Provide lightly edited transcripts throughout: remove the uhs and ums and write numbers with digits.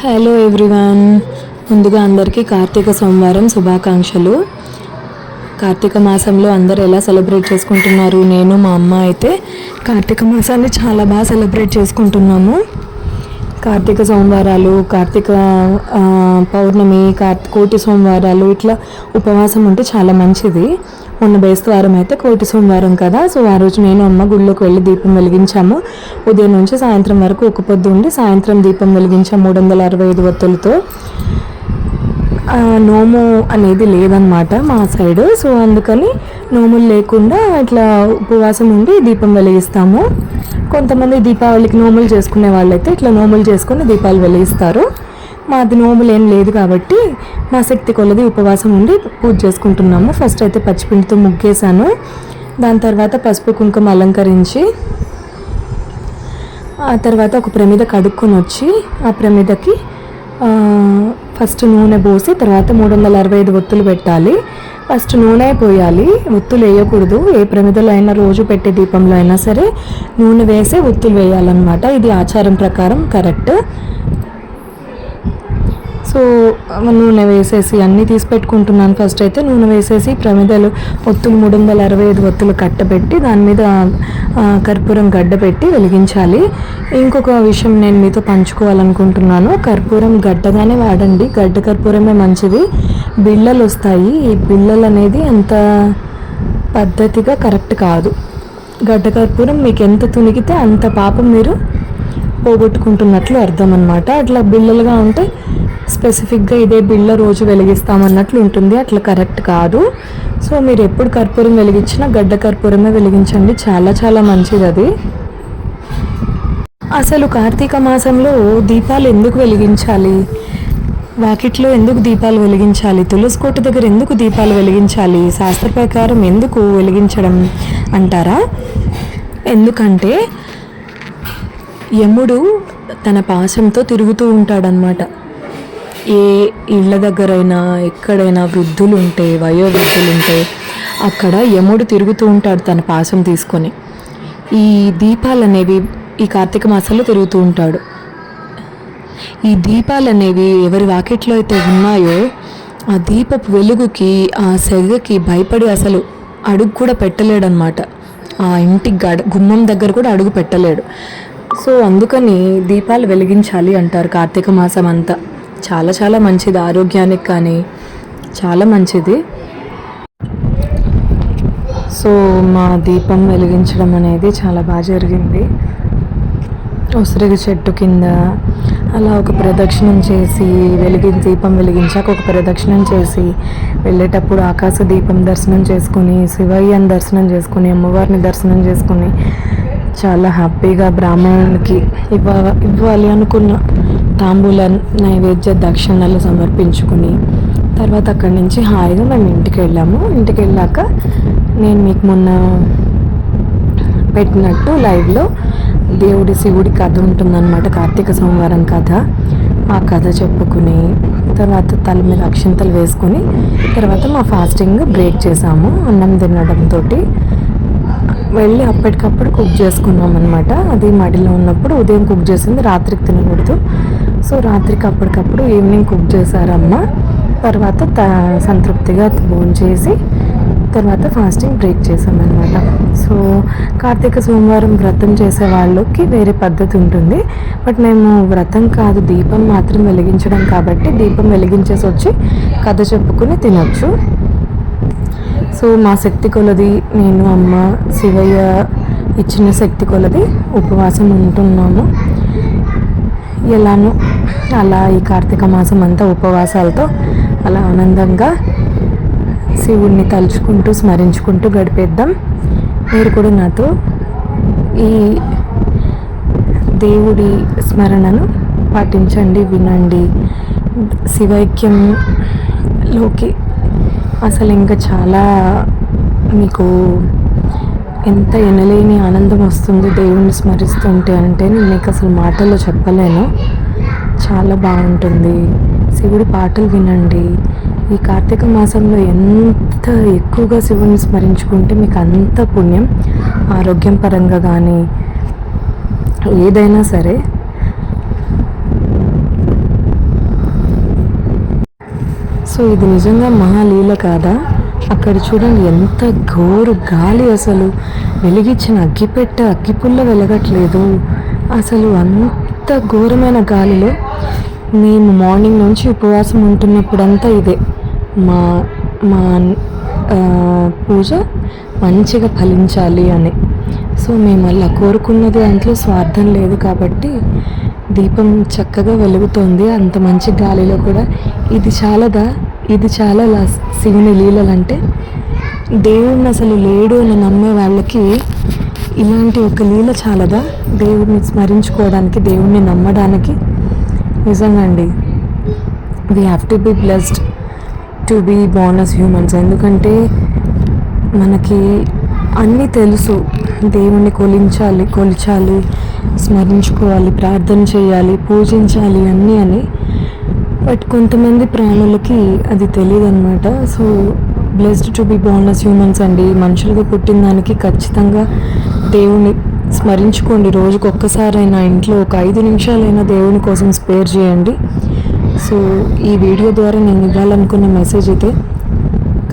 Hello everyone, ముందుగా అందరికీ కార్తీక సోమవారం శుభాకాంక్షలు. కార్తీక మాసంలో అందరు ఎలా సెలబ్రేట్ చేసుకుంటున్నారు? నేను మా అమ్మ అయితే కార్తీక మాసాన్ని చాలా బాగా సెలబ్రేట్ చేసుకుంటున్నాము. కార్తీక సోమవారాలు, కార్తీక పౌర్ణమి, కోటి సోమవారాలు ఇట్లా ఉపవాసం ఉంటే చాలా మంచిది. మొన్న బేస్తవారం అయితే కోటి సోమవారం కదా, సో ఆ రోజు నేను అమ్మ గుళ్ళోకి వెళ్ళి దీపం వెలిగించాము. ఉదయం నుంచి సాయంత్రం వరకు ఒక పొద్దు ఉండి సాయంత్రం దీపం వెలిగించాము 365 వత్తులతో. నోము అనేది లేదనమాట మా సైడ్, సో అందుకని నోములు లేకుండా ఇట్లా ఉపవాసం ఉండి దీపం వెలిగిస్తాము. కొంతమంది దీపావళికి నోములు చేసుకునే వాళ్ళైతే ఇట్లా నోములు చేసుకొని దీపాలు వెలిగిస్తారు. మాది నోములు ఏం లేదు కాబట్టి మా శక్తి కొలది ఉపవాసం ఉండి పూజ చేసుకుంటున్నాము. ఫస్ట్ అయితే పచ్చిపిండితో ముగ్గేసాను. దాని తర్వాత పసుపు కుంకుమ అలంకరించి ఆ తర్వాత ఒక ప్రమిద కడుక్కొని వచ్చి ఆ ప్రమిదకి ఫస్ట్ నూనె పోసి తర్వాత 365 ఒత్తులు పెట్టాలి. ఫస్ట్ నూనె పోయాలి, ఒత్తులు వేయకూడదు. ఏ ప్రమిదలో అయినా, రోజు పెట్టే దీపంలో అయినా సరే నూనె వేసే ఒత్తులు వేయాలన్నమాట. ఇది ఆచారం ప్రకారం కరెక్ట్. సో నూనె వేసేసి అన్నీ తీసి పెట్టుకుంటున్నాను. ఫస్ట్ అయితే నూనె వేసేసి ప్రమిదలు ఒత్తులు 365 ఒత్తులు కట్టబెట్టి దాని మీద కర్పూరం గడ్డ పెట్టి వెలిగించాలి. ఇంకొక విషయం నేను మీతో పంచుకోవాలనుకుంటున్నాను. కర్పూరం గడ్డగానే వాడండి, గడ్డ కర్పూరమే మంచిది. బిళ్ళలు వస్తాయి, ఈ బిళ్ళలు అనేది అంత పద్ధతిగా కరెక్ట్ కాదు. గడ్డ కర్పూరం మీకు ఎంత తునిగితే అంత పాపం మీరు పోగొట్టుకుంటున్నట్లు అర్థం అన్నమాట. అట్లా బిళ్ళలుగా ఉంటే స్పెసిఫిక్గా ఇదే బిళ్ళ రోజు వెలిగిస్తామన్నట్లు ఉంటుంది, అట్లా కరెక్ట్ కాదు. సో మీరు ఎప్పుడు కర్పూరం వెలిగించినా గడ్డ కర్పూరమే వెలిగించండి, చాలా చాలా మంచిది అది. అసలు కార్తీక మాసంలో దీపాలు ఎందుకు వెలిగించాలి? వాకిట్లో ఎందుకు దీపాలు వెలిగించాలి? తులసి కోట దగ్గర ఎందుకు దీపాలు వెలిగించాలి? శాస్త్ర ప్రకారం ఎందుకు వెలిగించడం అంటారా? ఎందుకంటే యముడు తన పాశంతో తిరుగుతూ ఉంటాడనమాట. ఏ ఇళ్ళ దగ్గరైనా ఎక్కడైనా వృద్ధులు ఉంటే, వయోవృద్ధులు ఉంటే అక్కడ యముడు తిరుగుతూ ఉంటాడు తన పాశం తీసుకొని. ఈ దీపాలు అనేవి ఈ కార్తీక మాసంలో తిరుగుతూ ఉంటాడు. ఈ దీపాలు అనేవి ఎవరి వాకిట్లో అయితే ఉన్నాయో ఆ దీపపు వెలుగుకి, ఆ సెగకి భయపడి అసలు అడుగు కూడా పెట్టలేడనమాట. ఆ ఇంటి గుమ్మం దగ్గర కూడా అడుగు పెట్టలేడు. సో అందుకని దీపాలు వెలిగించాలి అంటారు. కార్తీక మాసం అంతా చాలా చాలా మంచిది, ఆరోగ్యానికి కానీ చాలా మంచిది. సో మా దీపం వెలిగించడం అనేది చాలా బాగా జరిగింది. ఉసిరిగ చెట్టు కింద అలా ఒక ప్రదక్షిణం చేసి దీపం వెలిగించాక ఒక ప్రదక్షిణం చేసి వెళ్ళేటప్పుడు ఆకాశ దీపం దర్శనం చేసుకుని, శివయ్యని దర్శనం చేసుకుని, అమ్మవారిని దర్శనం చేసుకుని చాలా హ్యాపీగా బ్రాహ్మణునికి ఇవ్వాలి అనుకున్న తాంబూల నైవేద్య దక్షిణలు సమర్పించుకుని తర్వాత అక్కడి నుంచి హాయిగా మేము ఇంటికి వెళ్ళాము. ఇంటికి వెళ్ళాక నేను మీకు మొన్న పెట్టినట్టు లైవ్లో శివుడి కథ ఉంటుందన్నమాట, కార్తీక సోమవారం కథ. ఆ కథ చెప్పుకుని తర్వాత తల మీద అక్షింతలు వేసుకొని తర్వాత మా ఫాస్టింగ్ బ్రేక్ చేసాము. అన్నం తినడంతో వెళ్ళి అప్పటికప్పుడు కుక్ చేసుకున్నాం అనమాట. అది మడిలో ఉన్నప్పుడు ఉదయం కుక్ చేసింది రాత్రికి తినకూడదు. సో రాత్రికి అప్పటికప్పుడు ఈవినింగ్ కుక్ చేశారమ్మ. తర్వాత సంతృప్తిగా భోంచేసి తర్వాత ఫాస్టింగ్ బ్రేక్ చేసామన్నమాట. సో కార్తీక సోమవారం వ్రతం చేసే వాళ్ళకి వేరే పద్ధతి ఉంటుంది. బట్ మేము వ్రతం కాదు, దీపం మాత్రం వెలిగించడం కాబట్టి దీపం వెలిగించేసి వచ్చి కథ చెప్పుకుని తినొచ్చు. సో మా శక్తి కొలది నేను, అమ్మ, శివయ్య ఇచ్చిన శక్తి కొలది ఉపవాసం ఉంటున్నాము. ఎలానో అలా ఈ కార్తీక మాసం అంతా ఉపవాసాలతో అలా ఆనందంగా శివుణ్ణి తలుచుకుంటూ స్మరించుకుంటూ గడిపేద్దాం. మీరు కూడా నాతో ఈ దేవుడి స్మరణను పాటించండి, వినండి. శివైక్యంలోకి అసలు ఇంకా చాలా మీకు ఎంత ఎనలేని ఆనందం వస్తుంది దేవుణ్ణి స్మరిస్తుంటే అంటే నేను మీకు అసలు మాటల్లో చెప్పలేను. చాలా బాగుంటుంది. శివుడి పాటలు వినండి. ఈ కార్తీక మాసంలో ఎంత ఎక్కువగా శివుడిని స్మరించుకుంటే మీకు అంత పుణ్యం. ఆరోగ్యం పరంగా కానీ ఏదైనా సరే సో ఇది నిజంగా మహాలీల కాదా? అక్కడ చూడండి ఎంత ఘోరు గాలి, అసలు వెలిగించిన అగ్గిపుల్ల వెలగట్లేదు. అసలు అంత ఘోరమైన గాలిలో మేము మార్నింగ్ నుంచి ఉపవాసం ఉంటున్నప్పుడంతా ఇదే మా మా పూజ మంచిగా ఫలించాలి అని. సో మేము అలా కోరుకున్నది, దాంట్లో స్వార్థం లేదు కాబట్టి దీపం చక్కగా వెలుగుతోంది అంత మంచి గాలిలో కూడా. ఇది చాలా శివుని లీలలంటే. దేవుణ్ణి అసలు లేడు అని నమ్మే వాళ్ళకి ఇలాంటి ఒక లీల చాలదా దేవుడిని స్మరించుకోవడానికి, దేవుణ్ణి నమ్మడానికి? నిజంగా అండి, we have to be blessed to be born as humans. ఎందుకంటే మనకి అన్నీ తెలుసు, దేవుణ్ణి కొలిచాలి, స్మరించుకోవాలి, ప్రార్థన చేయాలి, పూజించాలి అన్నీ అని. బట్ కొంతమంది ప్రాణులకి అది తెలియదు అనమాట. So blessed to be born as humans అండి. మనుషులుగా పుట్టిన దానికి ఖచ్చితంగా దేవుణ్ణి స్మరించుకోండి. రోజుకు ఒక్కసారైనా ఇంట్లో ఒక 5 నిమిషాలైనా దేవుని కోసం స్పేర్ చేయండి. సో ఈ వీడియో ద్వారా నేను ఇవ్వాలనుకున్న మెసేజ్ అయితే,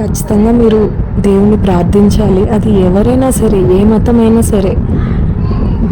ఖచ్చితంగా మీరు దేవుణ్ణి ప్రార్థించాలి. అది ఎవరైనా సరే, ఏ మతమైనా సరే,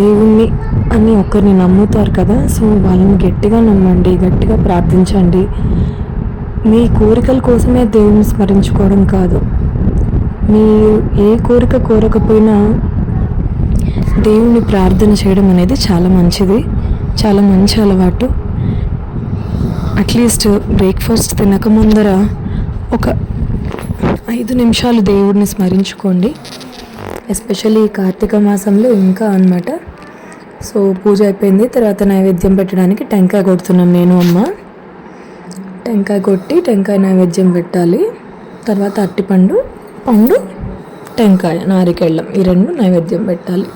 దేవుణ్ణి అని ఒకరిని నమ్ముతారు కదా, సో వాళ్ళని గట్టిగా నమ్మండి, గట్టిగా ప్రార్థించండి. మీ కోరికల కోసమే దేవుణ్ణి స్మరించుకోవడం కాదు, మీరు ఏ కోరిక కోరకపోయినా దేవుణ్ణి ప్రార్థన చేయడం అనేది చాలా మంచిది, చాలా మంచి అలవాటు. అట్లీస్ట్ బ్రేక్ఫాస్ట్ తినక ముందర ఒక 5 నిమిషాలు దేవుడిని స్మరించుకోండి. ఎస్పెషల్లీ కార్తీక మాసంలో ఇంకా అన్నమాట. సో పూజ అయిపోయింది, తర్వాత నైవేద్యం పెట్టడానికి టెంకాయ కొడుతున్నాం నేను అమ్మ. టెంకాయ కొట్టి టెంకాయ నైవేద్యం పెట్టాలి. తర్వాత అరటిపండు, టెంకాయ, నారికేళ్ళం, ఈ 2 నైవేద్యం పెట్టాలి.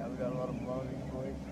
I've got a lot of moving points.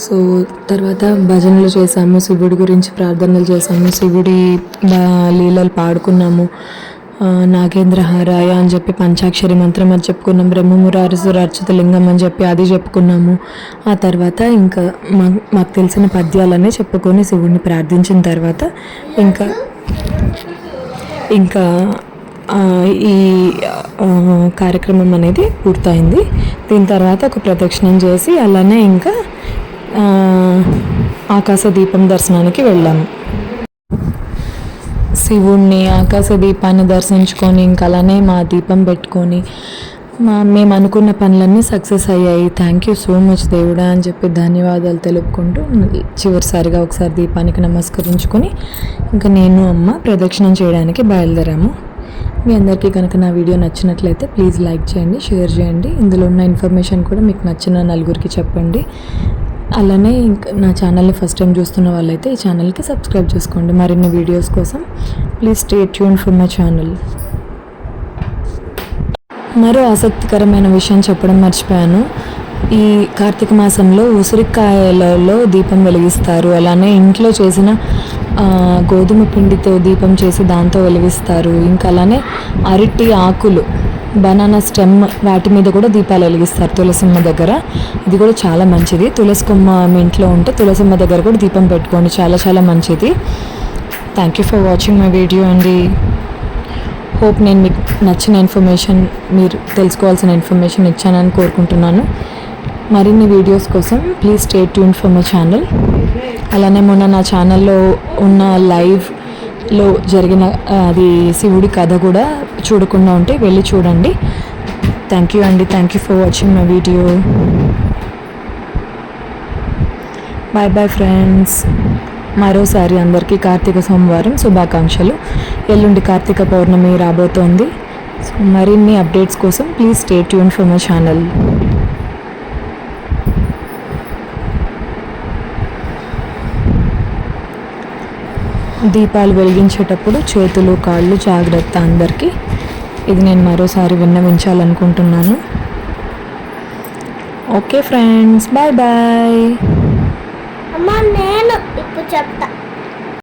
So తర్వాత భజనలు చేసాము, శివుడి గురించి ప్రార్థనలు చేసాము, శివుడి లీలలు పాడుకున్నాము. నాగేంద్రహారాయ అని చెప్పి పంచాక్షరి మంత్రం అది చెప్పుకున్నాం. బ్రహ్మమురారిసురార్చిత లింగం అని చెప్పి అది చెప్పుకున్నాము. ఆ తర్వాత ఇంకా మాకు తెలిసిన పద్యాలనే చెప్పుకొని శివుడిని ప్రార్థించిన తర్వాత ఇంకా ఇంకా ఈ కార్యక్రమం అనేది పూర్తయింది. దీని తర్వాత ఒక ప్రదక్షిణం చేసి అలానే ఇంకా ఆకాశ దీపం దర్శనానికి వెళ్ళాము. శివుణ్ణి ఆకాశ దీపాన్ని దర్శించుకొని ఇంకా అలానే మా దీపం పెట్టుకొని మేము అనుకున్న పనులన్నీ సక్సెస్ అయ్యాయి. థ్యాంక్ యూ సో మచ్ దేవుడా అని చెప్పి ధన్యవాదాలు తెలుపుకుంటూ చివరిసారిగా ఒకసారి దీపానికి నమస్కరించుకొని ఇంకా నేను అమ్మ ప్రదక్షిణం చేయడానికి బయలుదేరాము. మీ అందరికీ కనుక నా వీడియో నచ్చినట్లయితే ప్లీజ్ లైక్ చేయండి, షేర్ చేయండి. ఇందులో ఉన్న ఇన్ఫర్మేషన్ కూడా మీకు నచ్చిన నలుగురికి చెప్పండి. అలానే ఇంకా నా ఛానల్ని ఫస్ట్ టైం చూస్తున్న వాళ్ళైతే ఈ ఛానల్కి సబ్స్క్రైబ్ చేసుకోండి. మరిన్ని వీడియోస్ కోసం please stay tune for my channel. మరో ఆసక్తికరమైన విషయం చెప్పడం మర్చిపోయాను. ఈ కార్తీక మాసంలో ఉసిరికాయలలో దీపం వెలిగిస్తారు. అలానే ఇంట్లో చేసిన గోధుమ పిండితో దీపం చేసి దాంతో వెలిగిస్తారు. ఇంకా అలానే అరటి ఆకులు, బనానా స్టెమ్ వాటి మీద కూడా దీపాలు వెలిగిస్తారు తులసమ్మ దగ్గర. ఇది కూడా చాలా మంచిది. తులసి కొమ్మ మీ ఇంట్లో ఉంటే తులసమ్మ దగ్గర కూడా దీపం పెట్టుకోండి, చాలా చాలా మంచిది. Thank you for watching my video అండి. హోప్ నేను మీకు నచ్చిన ఇన్ఫర్మేషన్, మీరు తెలుసుకోవాల్సిన ఇన్ఫర్మేషన్ ఇచ్చానని కోరుకుంటున్నాను. మరిన్ని వీడియోస్ కోసం please stay tune for my channel. అలానే మొన్న నా ఛానల్లో ఉన్న లైవ్లో జరిగిన అది శివుడి కథ కూడా చూడకుండా ఉంటే వెళ్ళి చూడండి. థ్యాంక్ యూ అండి. Thank you for watching my video. Bye bye friends. మరోసారి అందరికీ కార్తీక సోమవారం శుభాకాంక్షలు. ఎల్లుండి కార్తీక పౌర్ణమి రాబోతోంది. సో మరిన్ని అప్డేట్స్ కోసం please stay tune for my channel. దీపాలు వెలిగించేటప్పుడు చేతులు కాళ్ళు జాగ్రత్త అందరికీ. ఇది నేను మరోసారి విన్నవించాలనుకుంటున్నాను. Okay friends, bye bye. అమ్మ నేను ఇప్పుడు చెప్తా.